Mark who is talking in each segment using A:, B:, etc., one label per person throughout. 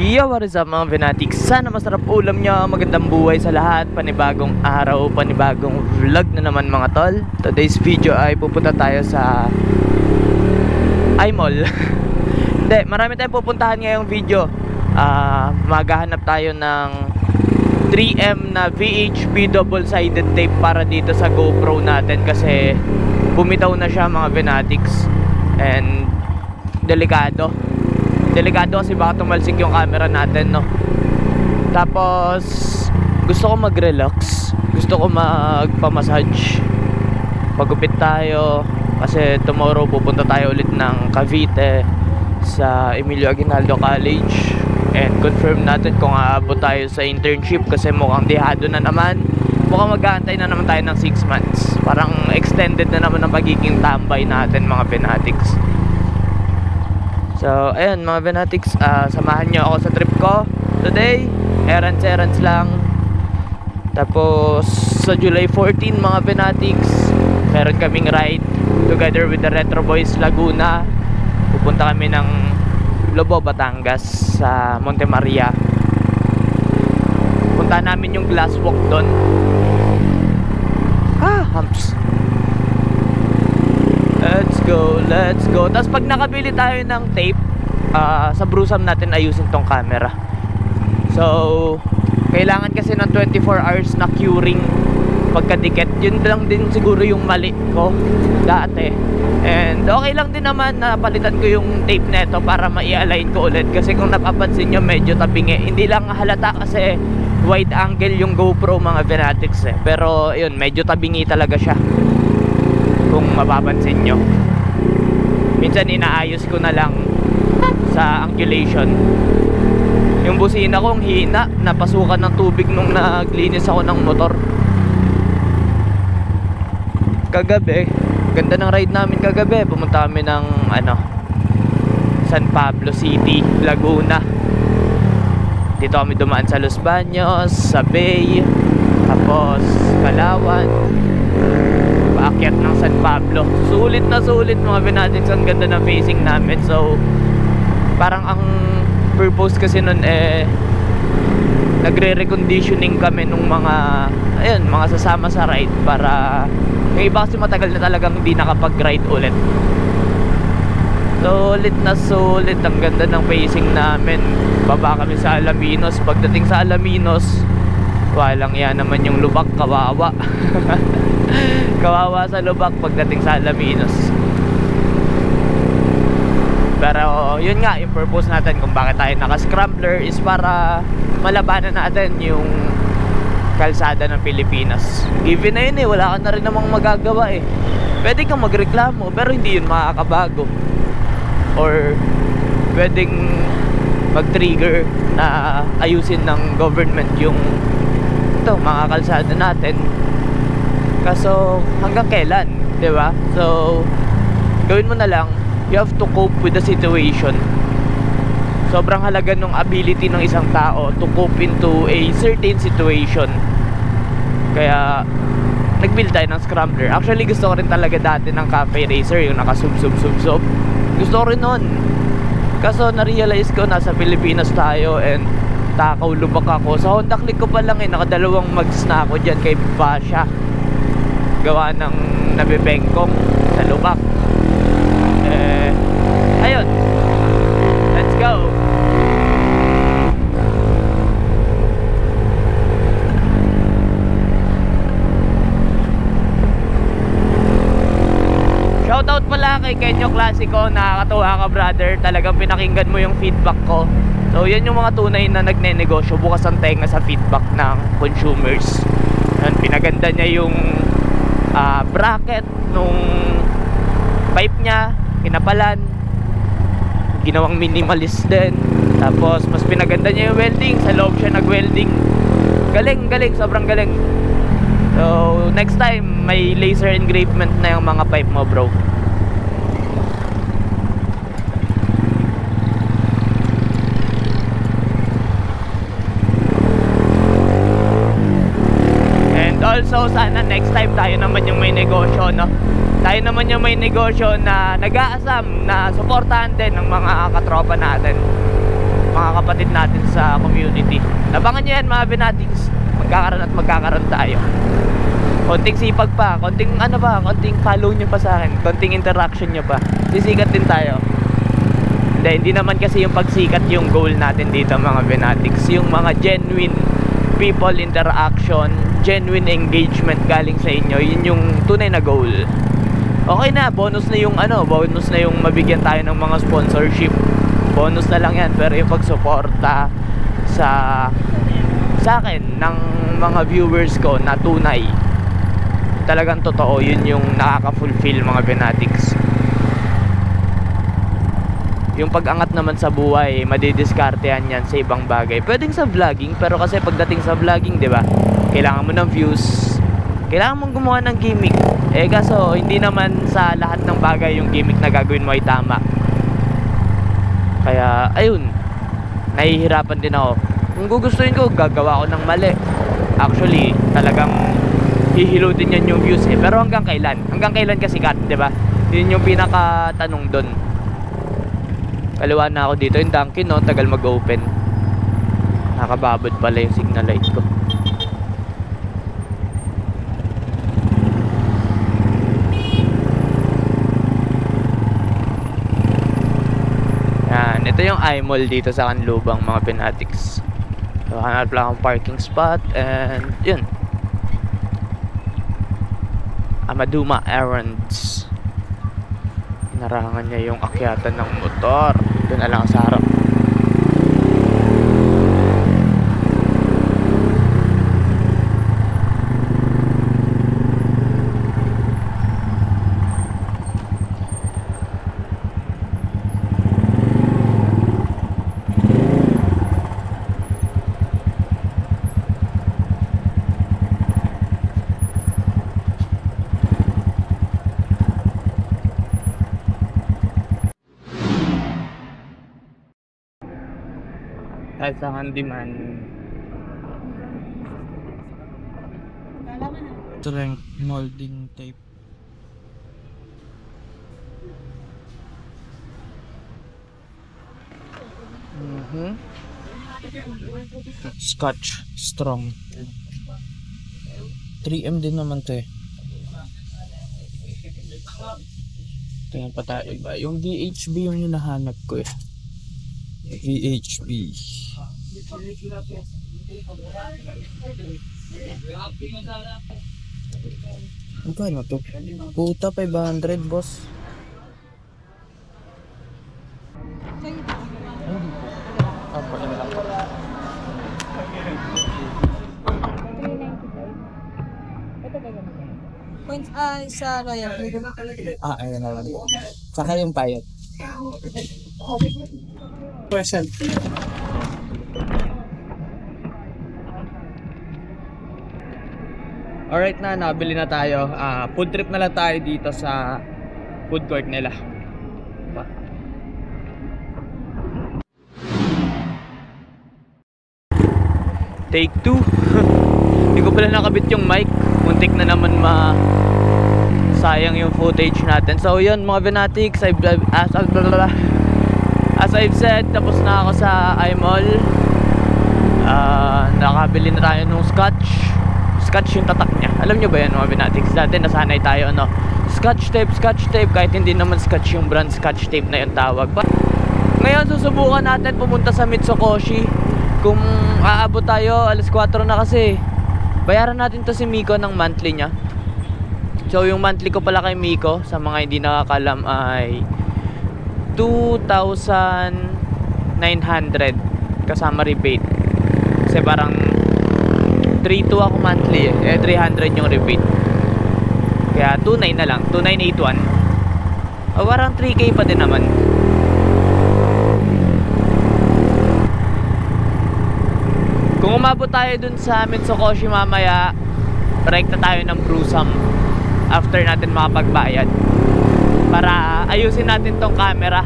A: Yo, what is up mga fanatics? Sana masarap ulam nyo, magandang buhay sa lahat. Panibagong araw, panibagong vlog na naman mga tol. Today's video ay pupunta tayo sa iMall. Hindi, marami tayong pupuntahan ngayong video. Maghahanap tayo ng 3M na VHB double-sided tape para dito sa GoPro natin. Kasi bumitaw na siya mga fanatics. And delikado kasi baka tumalsik yung camera natin, no? Tapos gusto ko mag-relax, gusto ko magpa-massage, pagupit tayo kasi tomorrow pupunta tayo ulit ng Cavite sa Emilio Aguinaldo College and confirm natin kung aabot tayo sa internship kasi mukhang dehado na naman. Mukhang mag-aantay na naman tayo ng 6 months. Parang extended na naman ang pagiging tambay natin mga fanatics. So, ayun mga fanatics, samahan nyo ako sa trip ko today. Errands lang. Tapos, sa July 14 mga fanatics, meron kaming ride together with the Retro Boys Laguna. Pupunta kami ng Lobo, Batangas sa Monte Maria. Punta namin yung glass walk doon. Humps. Let's go. Tapos pag nakabili tayo ng tape, sa Brusam natin ayusin tong camera. So, kailangan kasi ng 24 hours na curing pagkadikit. Yun lang din siguro yung mali ko dati. And okay lang din naman na palitan ko yung tape neto para mai-align ko ulit. Kasi kung napapansin nyo, medyo tabingi. Hindi lang halata kasi wide angle yung GoPro mga fanatics eh. Pero yun, medyo tabingi talaga siya kung mapapansin nyo. Minsan inaayos ko na lang sa angulation. Yung busina kong hina, napasukan ng tubig nung naglinis ako ng motor kagabi. Ganda ng ride namin kagabi. Pumunta kami ng San Pablo City, Laguna. Dito kami dumaan sa Los Baños, sa Bay, tapos Palawan, paakyat ng San Pablo. Sulit na sulit mga fanatics. Ang ganda ng facing namin. So parang ang purpose kasi nun nagre-reconditioning kami nung mga sasama sa ride para yung iba kasi matagal na talagang hindi nakapag-ride ulit. Sulit na sulit. Ang ganda ng facing namin. Baba kami sa Alaminos. Pagdating sa Alaminos, walang yan naman yung lubak, kawawa. Kawawa sa lubak pagdating sa Alaminos. Pero yun nga, yung purpose natin kung bakit tayo naka-scrambler is para malabanan natin yung kalsada ng Pilipinas. Given na yun wala ka na rin namang magagawa Pwede kang magreklamo pero hindi yun makakabago. Or pwedeng mag-trigger na ayusin ng government yung mga kalsada natin. Kaso hanggang kailan, 'di ba? So gawin mo na lang, you have to cope with the situation. Sobrang halaga ng ability ng isang tao to cope into a certain situation. Kaya nag-build tayo ng scrambler. Actually gusto ko rin talaga dati ng cafe racer, yung naka-sub. Gusto ko rin nun. Kaso na-realize ko nasa Pilipinas tayo and takaw lubak ako. Sa Honda Click ko pa lang nakadalawang mags na ako dyan kay Basha. Gawa ng nabibengkong sa lubak. Ayun, let's go. Shoutout pala kay Kenyo Classico. Nakakatuwa ka brother. Talagang pinakinggan mo yung feedback ko. So yan yung mga tunay na nagnenegosyo. Bukas ang tenga sa feedback ng consumers. Yan, pinaganda niya yung bracket nung pipe niya, kinapalan, ginawang minimalist din. Tapos mas pinaganda niya yung welding. Sa loob siya nag-welding. Galing, sobrang galing. So next time may laser engravement na yung mga pipe mo bro. Also, sana next time tayo naman yung may negosyo, no? Tayo naman yung may negosyo na nag-aasam na suportahan din ng mga katropa natin. mga kapatid natin sa community. Abangan nyo yan mga Venatics. Magkakaroon tayo. Konting sipag pa, konting follow nyo pa sa akin, konting interaction nyo pa, sisikat din tayo. Hindi naman kasi yung pagsikat yung goal natin dito mga Venatics. Yung mga genuine people interaction, genuine engagement galing sa inyo, yun yung tunay na goal. Okay na, bonus na yung mabigyan tayo ng mga sponsorship. Bonus na lang yan, pero yung pagsuporta sa akin ng mga viewers ko na tunay, talagang totoo, yun yung nakaka-fulfill mga Venatics. Yung pag-angat naman sa buhay, madidiskartehan yan sa ibang bagay. Pwedeng sa vlogging, pero kasi pagdating sa vlogging, di ba, kailangan mo ng views, kailangan mong gumawa ng gimmick. Kaso hindi naman sa lahat ng bagay yung gimmick na gagawin mo ay tama. Kaya ayun, nahihirapan din ako. Kung gugustuhin ko, gagawa ko ng mali. Actually, talagang hihilutin yan yung views pero hanggang kailan? Hanggang kailan kasi cut, di ba? Yun yung pinaka tanong doon. Kaliwa na ako dito, yung Dunkin, no? Tagal mag-open. Nakababad pala yung signal light ko. Yan, ito yung iMall dito sa Canlubang mga Venatics. So, hanap lang akong parking spot and yun. Amaduma Errands. Narangan niya yung akyatan ng motor. Doon na lang sa harap. Kahit sa handyman. Strength molding tape. Scotch strong. 3M din naman to eh. Tingnan pa tayo ba? Yung VHB yung hinahanap ko eh. VHB. Ano to? Puta, 500 boss.
B: Points sa Royal.
A: Ayun na lang. Saka yung payat. Present. Alright na, nabili na tayo. Food trip na lang tayo dito sa food court nila. Take 2. Hindi ko pala nakabit yung mic. Muntik na naman sayang yung footage natin. So yun mga Venatics, as I've said, tapos na ako sa iMall. Nakabili na tayo ng Scotch yung tatak niya. Alam nyo ba yan mga Venatics? Dati nasanay tayo Scotch tape. Kahit hindi naman Scotch yung brand, Scotch tape na yung tawag. Ngayon susubukan natin pumunta sa Mitsukoshi. Kung aabot tayo, alas 4 na kasi. Bayaran natin to si Miko ng monthly niya. So yung monthly ko pala kay Miko, sa mga hindi nakakalam, ay 2,900 kasama rebate. Kasi parang 3,2 ako monthly eh. 300 yung rebate. Kaya 2,900 na lang, 2,981. O parang 3K pa din naman. Kung umabot tayo dun sa Mitsukoshi mamaya, rekta tayo ng Brusam after natin makapagbayad para ayusin natin tong camera.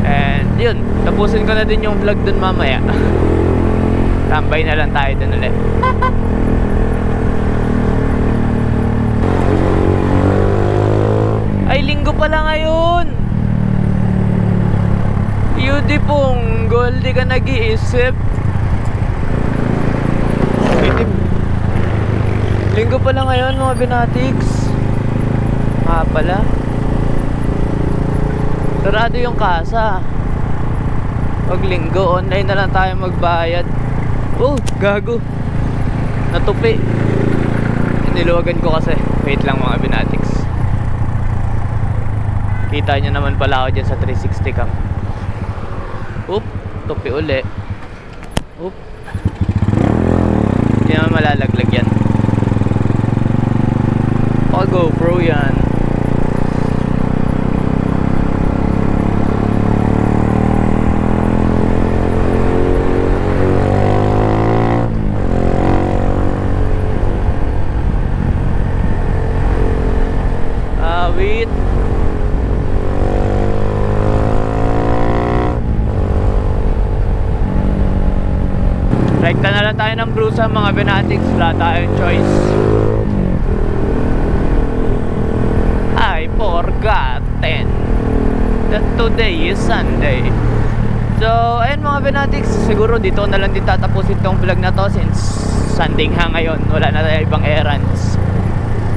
A: And yun, tapusin ko na din yung vlog dun mamaya. Tambay na lang tayo dun ulit. Ay, linggo pala ngayon. Yun Di punggol, di ka nag-iisip. Itim. Linggo pala ngayon mga binatiks. Pala. Sarado yung kasa. Pag linggo, online na lang tayo magbayad. Oh, gago. Natupi. Niluwagan ko kasi. Wait lang mga binatiks. Kita nyo naman pala ako dyan sa 360 cam. Oop, tupi uli. Oop. Hindi naman malalaglag yan. GoPro yan. Wait. Rekta na lang tayo ng Brusa mga binatiks. Wala tayong choice. I forgotten that today is Sunday. So, ayun mga binatiks, siguro dito na lang din tatapusin tong vlog na to since Sunday nga ngayon. Wala na tayo ibang errands.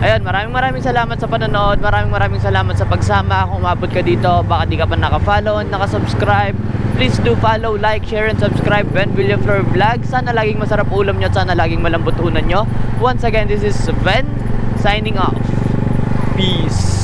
A: Ayun, maraming salamat sa panonood. Maraming salamat sa pagsama. Kung umabot ka dito, baka di ka pa naka-follow, naka-subscribe, please do follow, like, share, and subscribe Ben Villaflor Vlog. Sana laging masarap ulam nyo at sana laging malambot unan nyo. Once again, this is Ben signing off. Peace.